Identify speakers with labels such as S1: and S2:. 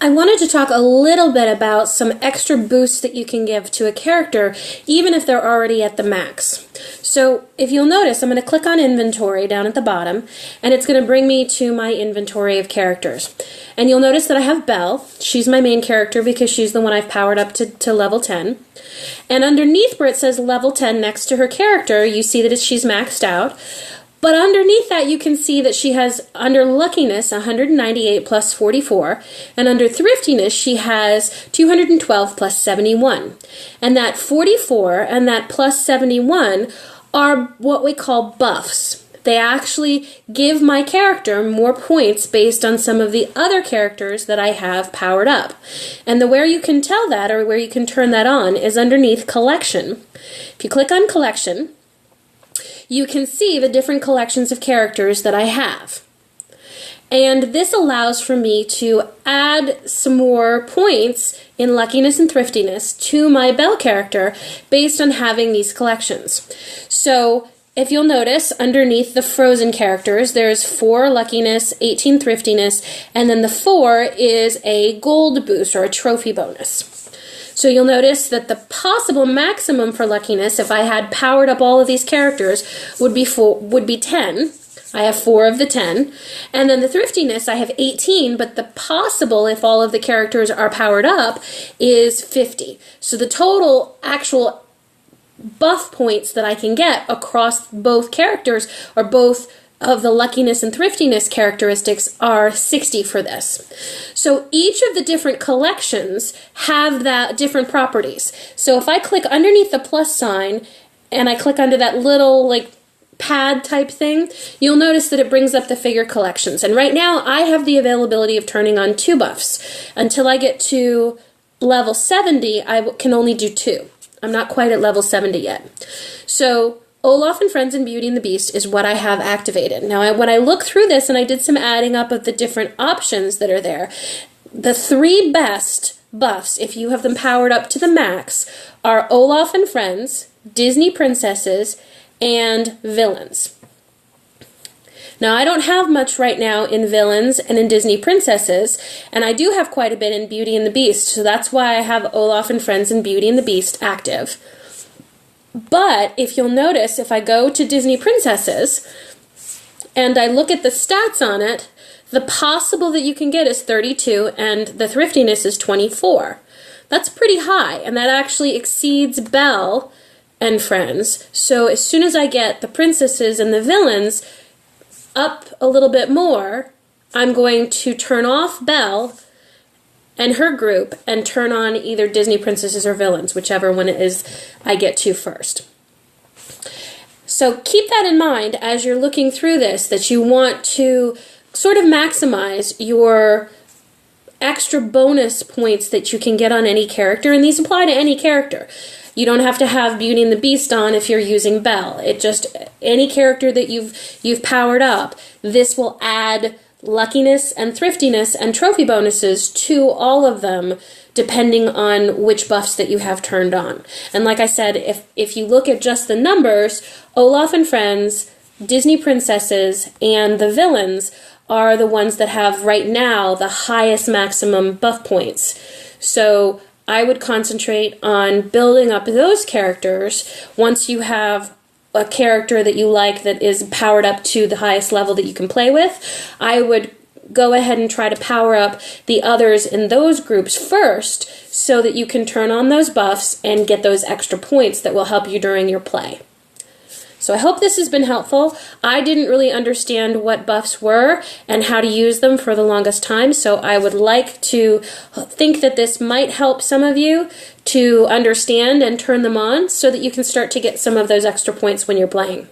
S1: I wanted to talk a little bit about some extra boosts that you can give to a character even if they're already at the max. So if you'll notice, I'm going to click on inventory down at the bottom, and it's going to bring me to my inventory of characters. And you'll notice that I have Belle. She's my main character because she's the one I've powered up to level 10. And underneath where it says level 10 next to her character, you see that she's maxed out. But underneath that, you can see that she has, under luckiness, 198 plus 44, and under thriftiness, she has 212 plus 71. And that 44 and that plus 71 are what we call buffs. They actually give my character more points based on some of the other characters that I have powered up. And where you can tell that, or where you can turn that on, is underneath Collection. If you click on Collection, you can see the different collections of characters that I have. And this allows for me to add some more points in luckiness and thriftiness to my Belle character based on having these collections. So if you'll notice, underneath the frozen characters, there's 4 luckiness, 18 thriftiness, and then the 4 is a gold boost or a trophy bonus. So you'll notice that the possible maximum for luckiness, if I had powered up all of these characters, would be 10. I have 4 of the 10. And then the thriftiness, I have 18, but the possible, if all of the characters are powered up, is 50. So the total actual buff points that I can get across both characters, or both of the luckiness and thriftiness characteristics, are 60 for this. So each of the different collections have that different properties. So if I click underneath the plus sign and I click under that little pad type thing, you'll notice that it brings up the figure collections. And right now I have the availability of turning on 2 buffs. Until I get to level 70, I can only do 2. I'm not quite at level 70 yet. So Olaf and Friends and Beauty and the Beast is what I have activated. Now, when I look through this and I did some adding up of the different options that are there, the 3 best buffs, if you have them powered up to the max, are Olaf and Friends, Disney Princesses, and Villains. Now, I don't have much right now in Villains and in Disney Princesses, and I do have quite a bit in Beauty and the Beast, so that's why I have Olaf and Friends and Beauty and the Beast active. But if you'll notice, if I go to Disney Princesses and I look at the stats on it, the possible that you can get is 32 and the thriftiness is 24. That's pretty high, and that actually exceeds Belle and Friends. So as soon as I get the princesses and the villains up a little bit more, I'm going to turn off Belle and her group and turn on either Disney Princesses or Villains, whichever one it is I get to first. So keep that in mind as you're looking through this, that you want to sort of maximize your extra bonus points that you can get on any character, and these apply to any character. You don't have to have Beauty and the Beast on if you're using Belle. It just, any character that you've powered up, this will add luckiness and thriftiness and trophy bonuses to all of them depending on which buffs that you have turned on. And like I said, if you look at just the numbers, Olaf and Friends, Disney Princesses, and the Villains are the ones that have right now the highest maximum buff points. So I would concentrate on building up those characters. Once you have a character that you like that is powered up to the highest level that you can play with, I would go ahead and try to power up the others in those groups first so that you can turn on those buffs and get those extra points that will help you during your play. So I hope this has been helpful. I didn't really understand what buffs were and how to use them for the longest time, so I would like to think that this might help some of you to understand and turn them on so that you can start to get some of those extra points when you're playing.